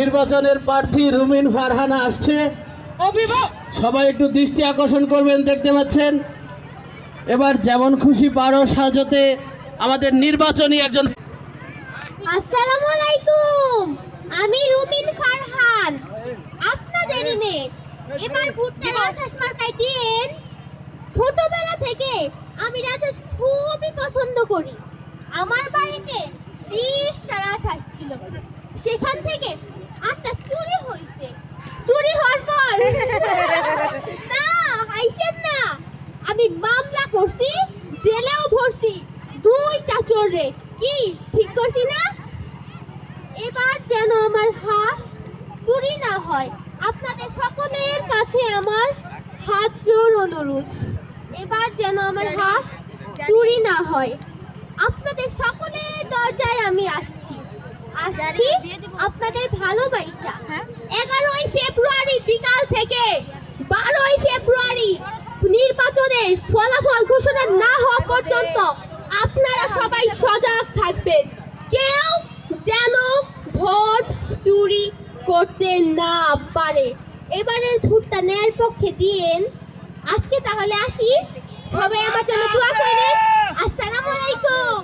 নির্বাচনের প্রার্থী রুমিন ফারহানা আসছে। সবাই একটু দৃষ্টি আকর্ষণ করবেন। দেখতে পাচ্ছেন এবার যেমন খুশি পারো সাজতে আমাদের নির্বাচনী একজন। আসসালামু আলাইকুম, আমি রুমিন ফারহান, আপনাদের মেয়ে। এবার ভোটটা রাজহাঁস মার্কায় দিন। ছোটবেলা থেকে আমি রাজহাঁস খুবই পছন্দ করি। আমার বাড়িতে 20টা রাজহাঁস ছিল, সেখান থেকে 8টা চুরি হয়েছে। চুরি হওয়ার পর না হাইছেন না, আমি মামলা করছি, জেলেও ভরছি 2টা চোরে। কি ঠিক করছি না? এবার যেন আমার হাঁস চুরি না হয়, আপনাদের সকলের কাছে আমার হাত জোড় অনুরোধ। এবার যেন আমার হাঁস চুরি না হয়, আপনাদের সকলের দরজায় আমি আসছি আপনাদের ভালোবাসা। 11ই ফেব্রুয়ারি বিকাল থেকে 12ই ফেব্রুয়ারি নির্বাচনের ফলাফল ঘোষণা না হওয়া পর্যন্ত আপনারা সবাই সজাগ থাকবেন, কেউ যেন ভোট চুরি করতে না পারে। এবারের ভোটটা ন্যায়ের পক্ষে দিন। আজকে তাহলে আসি, সবাই আমার জন্য দোয়া করেন। আসসালামু আলাইকুম।